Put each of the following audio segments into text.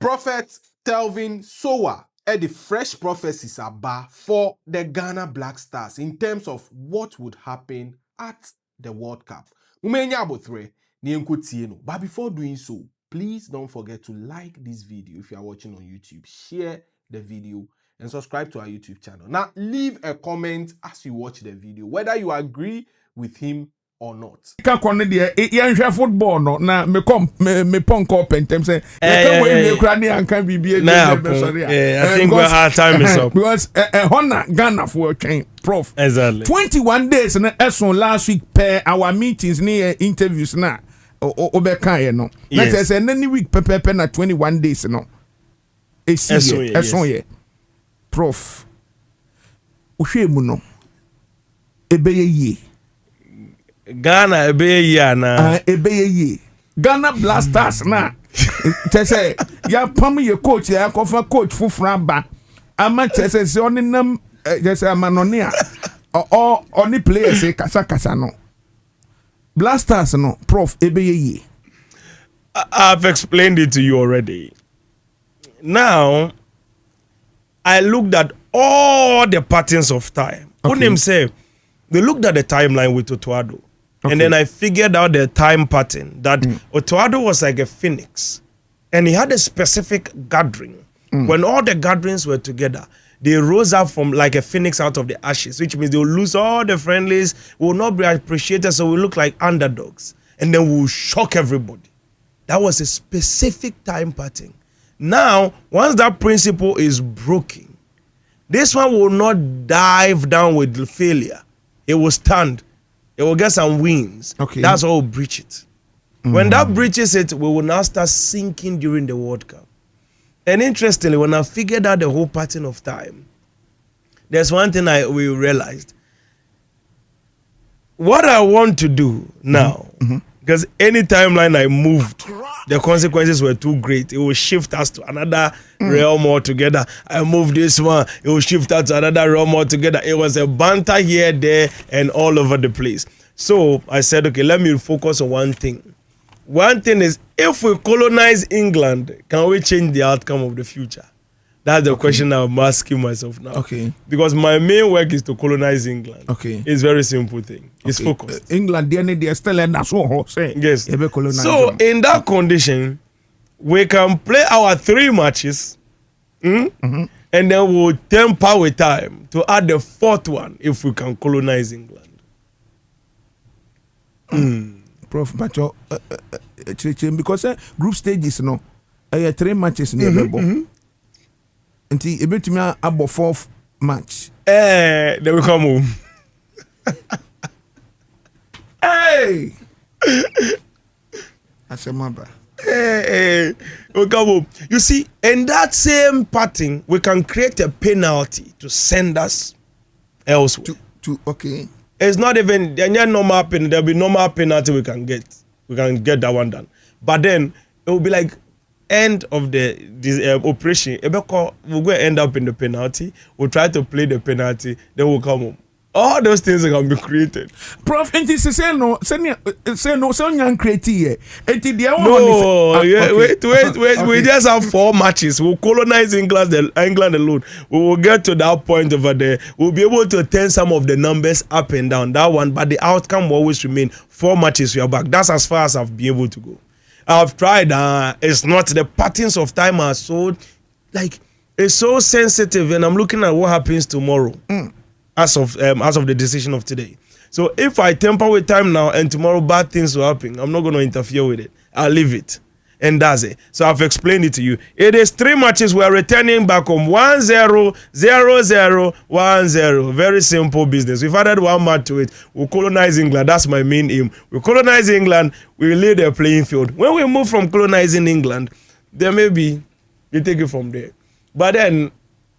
Prophet Telvin Sowah the fresh prophecies about for the Ghana Black Stars in terms of what would happen at the World Cup. But before doing so, please don't forget to like this video if you are watching on YouTube, share the video, and subscribe to our YouTube channel. Now, leave a comment as you watch the video, whether you agree with him or not. Can you football no na me ponko pentem say can we crani and can be sorry. I think our time is up because Hona Ghana for train prof exactly 21 days na eson last week per our meetings near interviews na obeka no let's say any week per na 21 days no eson ye prof ohwemu no ebeye ye Ghana ebeye na ebeye ye Ghana Black Stars na say ya pam ye coach ya kofa coach fufura ba ama say oni nam say amanoni a oni players kasa no Black Stars no prof ebeye ye. I've explained it to you already. Now I looked at all the patterns of time. What him say? They looked at the timeline with Otuado. Okay. And then I figured out the time pattern that Otuado was like a phoenix. And he had a specific gathering. When all the gatherings were together, they rose up from like a phoenix out of the ashes, which means they'll lose all the friendlies, will not be appreciated, so we look like underdogs. And then we'll shock everybody. That was a specific time pattern. Now, once that principle is broken, this one will not dive down with failure. It will stand. It will get some wins. Okay. That's all breach it. When that breaches it, we will now start sinking during the World Cup. And interestingly, when I figured out the whole pattern of time, there's one thing we realized. What I want to do now, because any timeline I moved, the consequences were too great. It will shift us to another realm altogether. I moved this one, it will shift us to another realm altogether. It was a banter here, there, and all over the place. So I said, okay, let me focus on one thing. One thing is, if we colonize England, can we change the outcome of the future? That's the question I'm asking myself now. Okay. Because my main work is to colonize England. Okay. It's a very simple thing. It's focused. England, they're still in that say. Yes. So in that condition, we can play our 3 matches, and then we'll temper with time to add the 4th one if we can colonize England. Prof, Pacho, because group stages, no, 3 matches never. Until you bet me about 4th match. Then we come home. Hey! That's a mother. Hey, we come home. You see, in that same pattern, we can create a penalty to send us elsewhere. Okay. It's not even normal penalty. There'll be normal penalty we can get. We can get that one done. But then it will be like end of this operation. We'll go end up in the penalty. We'll try to play the penalty. Then we'll come home. All those things can be created. Prof, and this say no, so young creative. No, wait. We just have 4 matches. We'll colonize England alone. We will get to that point over there. We'll be able to turn some of the numbers up and down. That one, but the outcome will always remain 4 matches. We are back. That's as far as I've been able to go. I've tried. It's not the patterns of time are so it's so sensitive, and I'm looking at what happens tomorrow. As of the decision of today. So if I temper with time now and tomorrow bad things will happen, I'm not going to interfere with it. I'll leave it. And that's it. So I've explained it to you. It is 3 matches. We're returning back home. 1-0, 0-0, 1-0. Very simple business. We've added 1 match to it. We'll colonize England. That's my main aim. We'll colonize England. We'll lay the playing field. When we move from colonizing England, then maybe we take it from there. But then,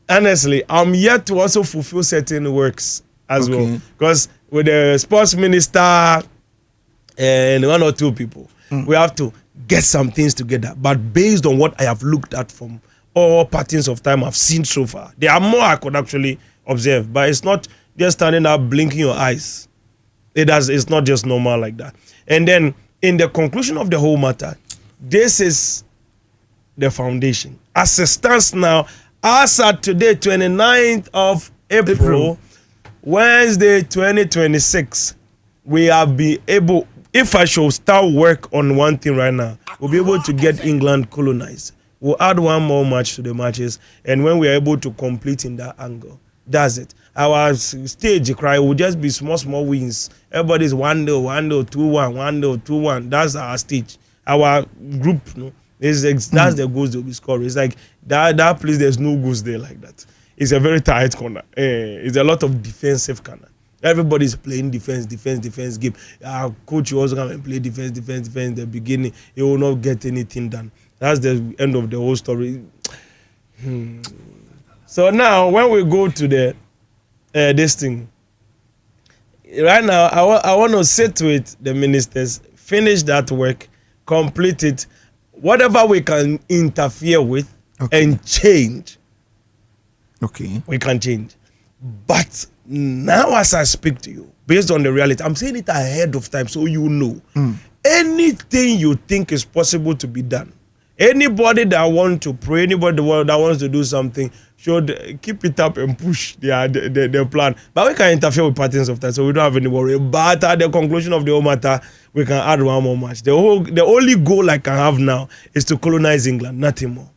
honestly, I'm yet to also fulfill certain works as well. Because with the sports minister and 1 or 2 people, we have to get some things together. But based on what I have looked at from all patterns of time I've seen so far, there are more I could actually observe. But it's not just standing up, blinking your eyes. It's not just normal like that. And then in the conclusion of the whole matter, this is the foundation. As it stands now, as at today, 29th of April. Wednesday 2026, we have been able, if I should start work on one thing right now, we'll be able to get England colonized. We'll add one more match to the matches, and when we are able to complete in that angle, that's it. Our stage cry will just be small wins. Everybody's 1-0, 1-0, 2-1, 1-0, 2-1. That's our stage. Our group, that's the goals they'll be scoring. It's like that place, there's no goals there like that. It's a very tight corner. It's a lot of defensive corner. Everybody's playing defense game. Our coach will also come and play defense in the beginning. He will not get anything done. That's the end of the whole story. So now, when we go to the this thing, right now, I want to sit with the ministers, finish that work, complete it, whatever we can interfere with, and change. Okay. We can change. But now as I speak to you, based on the reality, I'm saying it ahead of time so you know. Anything you think is possible to be done. Anybody that wants to pray, anybody that wants to do something, should keep it up and push their plan. But we can interfere with patterns of time, so we don't have any worry. But at the conclusion of the whole matter, we can add one more match. The only goal I can have now is to colonize England, nothing more.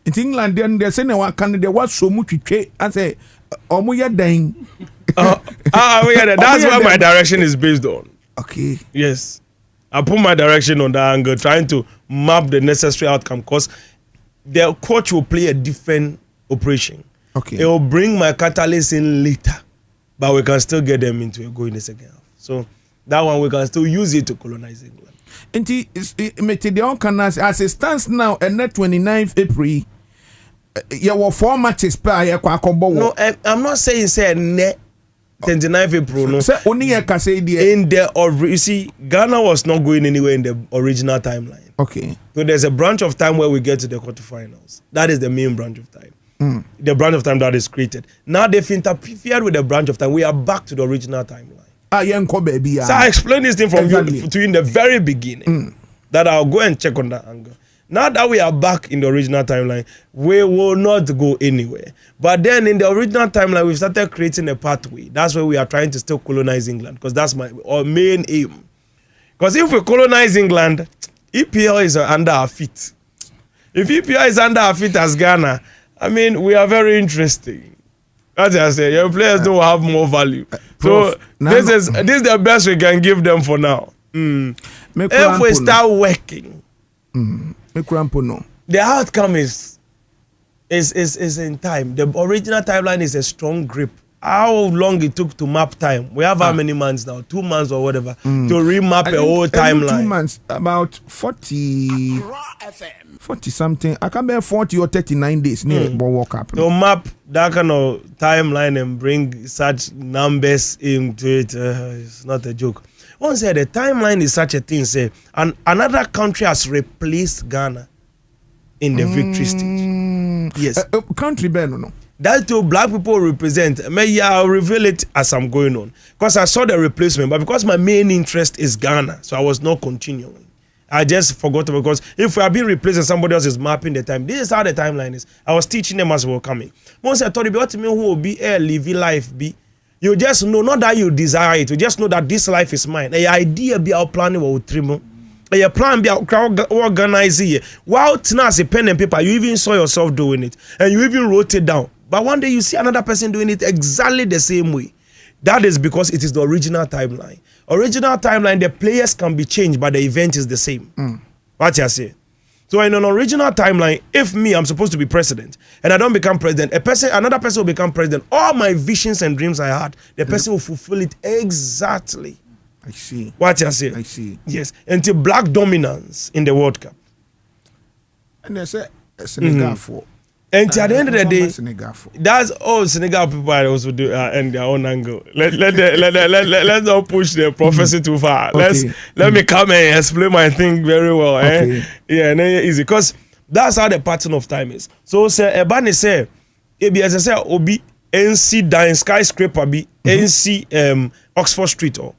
In England, then they say no Canada was so much I say Omuya Dang. That's what my direction is based on. Okay. Yes. I put my direction on that angle, trying to map the necessary outcome, because the coach will play a different operation. Okay. It will bring my catalyst in later, but we can still get them into a goal in the second half. So that one we can still use it to colonize England. As it stands now, and that 29th April, there were 4 matches per year. No, I'm not saying say net 29th April. No, say only a in the you see, Ghana was not going anywhere in the original timeline. Okay. So there's a branch of time where we get to the quarterfinals. That is the main branch of time. The branch of time that is created. Now they've interfered with the branch of time. We are back to the original timeline. So I explained this thing from you to you in the very beginning. That I'll go and check on that angle. Now that we are back in the original timeline, we will not go anywhere. But then in the original timeline, we've started creating a pathway. That's where we are trying to still colonize England, because that's our main aim. Because if we colonize England, EPL is under our feet. If EPL is under our feet as Ghana, I mean, we are very interesting. As I say, your players don't have more value. So this is the best we can give them for now. If we start working, the outcome is in time. The original timeline is a strong grip. How long it took to map time? We have how many months now? 2 months or whatever to remap a whole timeline. 2 months, about 40 something. I can't be 40 or 39 days near World Cup. To map that kind of timeline and bring such numbers into it, it's not a joke. Once the timeline is such a thing, say, and another country has replaced Ghana in the victory stage. Yes. Country Ben, no. That's to black people represent. I'll reveal it as I'm going on. Because I saw the replacement, but because my main interest is Ghana, so I was not continuing. I just forgot, because if we are being replaced and somebody else is mapping the time, this is how the timeline is. I was teaching them as we were coming. Once I told you what to me who will be live life be. You just know, not that you desire it, you just know that this life is mine. A idea be our planning will trim. A plan be organize it. While as a pen and paper, you even saw yourself doing it. And you even wrote it down. But one day you see another person doing it exactly the same way. That is because it is the original timeline. Original timeline, the players can be changed, but the event is the same. What you say? So in an original timeline, if me, I'm supposed to be president, and I don't become president, another person will become president. All my visions and dreams I had, the person will fulfill it exactly. I see. What you say? I see. Yes, until black dominance in the World Cup. And they say Senegal for. And at the end of the day, that's all Senegal people also do in their own angle. Let's not push the prophecy too far. Okay. Let me come and explain my thing very well. Okay. Yeah, and then easy, because that's how the pattern of time is. So say Ebani say, as I say, Obi NC Dine Skyscraper be NC Oxford Street or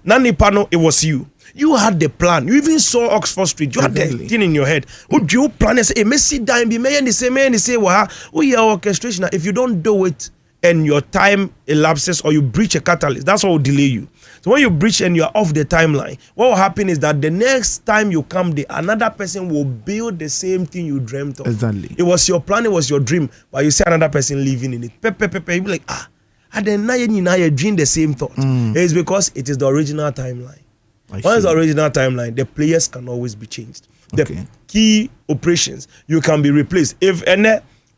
Nani Pano, it was you. You had the plan. You even saw Oxford Street. You had the thing in your head. Would you plan and say, hey, Messi dying, be may and say, well, your orchestration. If you don't do it and your time elapses or you breach a catalyst, that's what will delay you. So when you breach and you're off the timeline, what will happen is that the next time you come there, another person will build the same thing you dreamt of. Exactly. It was your plan, it was your dream, but you see another person living in it. You be like, and then now you dream the same thought. It's because it is the original timeline. Once the original timeline, the players can always be changed. The key operations, you can be replaced. If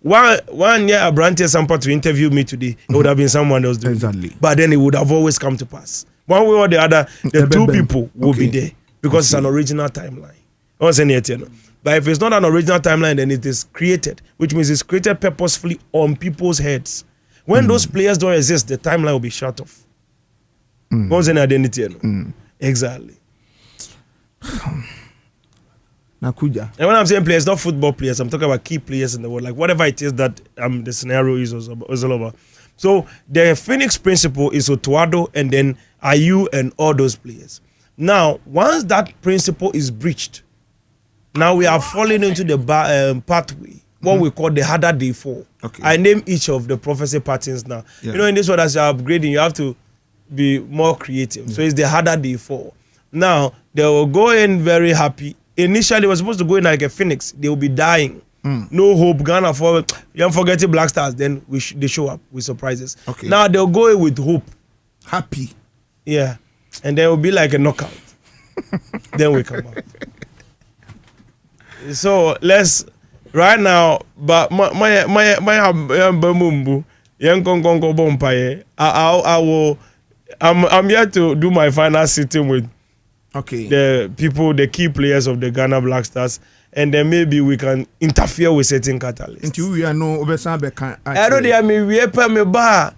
one year a branch sample to interview me today, it would have been someone else doing it. But then it would have always come to pass. One way or the other, the two people will be there because it's an original timeline. But if it's not an original timeline, then it is created, which means it's created purposefully on people's heads. When those players don't exist, the timeline will be shut off. What's an identity? Exactly. Nakuja. And when I'm saying players, not football players, I'm talking about key players in the world, like whatever it is that the scenario is all over. So the Phoenix principle is Otuado and then Ayu and all those players. Now, once that principle is breached, now we are falling into the pathway, what we call the harder day 4. I name each of the prophecy patterns now. You know, in this one, as you're upgrading, you have to be more creative. So it's the harder day 4. Now, they will go in very happy. Initially, they were supposed to go in like a phoenix. They will be dying. No hope. Ghana for young forgetting Black Stars. Then they show up with surprises. Now they'll go in with hope. Happy. Yeah. And there will be like a knockout. Then we come out. So let's right now. But my bamumbu young kongo bompaye. I'm here to do my final sitting with the people, the key players of the Ghana Black Stars, and then maybe we can interfere with certain catalysts. Until we are no I don't mean we pay me bar.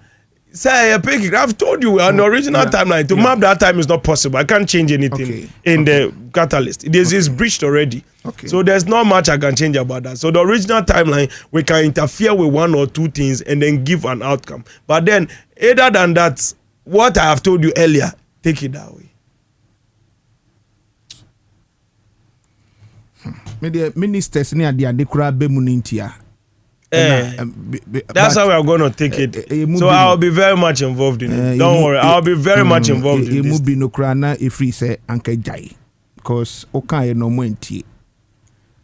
Say I've told you an original timeline. To map that time is not possible. I can't change anything in the catalyst. It is breached already. So there's not much I can change about that. So the original timeline, we can interfere with 1 or 2 things and then give an outcome. But then, other than that, what I have told you earlier, take it that way. The ministers near the Adekura Bemunintia. That's how we are going to take it. So I'll be very much involved in it. Don't worry, I'll be very much involved in this. Because okay no mwenti.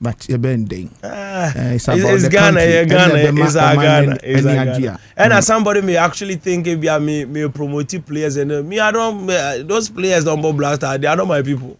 But you're bending. It's Ghana, it's Ghana. And as somebody may actually think if you me promote players and me, I don't. Those players don't blast. They are not my people.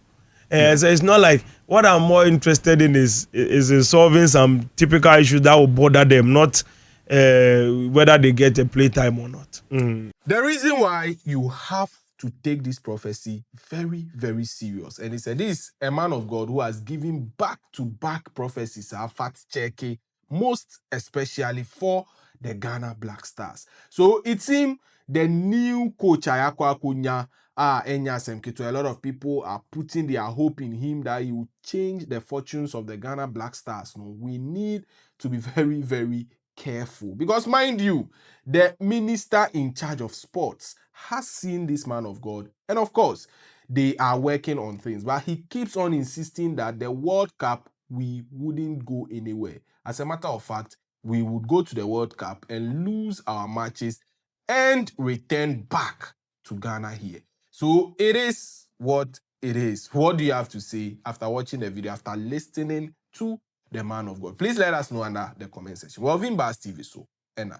So it's not like what I'm more interested in is in solving some typical issues that will bother them, not whether they get a play time or not. The reason why you have to take this prophecy very, very serious. And he said, this is a man of God who has given back-to-back prophecies, fact-checking, most especially for the Ghana Black Stars. So it seems the new coach, Ayako Akunya, a lot of people are putting their hope in him that he will change the fortunes of the Ghana Black Stars. No, we need to be very, very careful. Because mind you, the minister in charge of sports has seen this man of God. And of course, they are working on things. But he keeps on insisting that the World Cup, we wouldn't go anywhere. As a matter of fact, we would go to the World Cup and lose our matches and return back to Ghana here. So it is what it is. What do you have to say after watching the video, after listening to the man of God? Please let us know under the comment section. Well, Vimbas TV so. And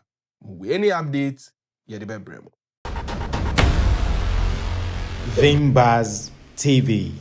any updates, yeah, the Bremo. Vimbas TV.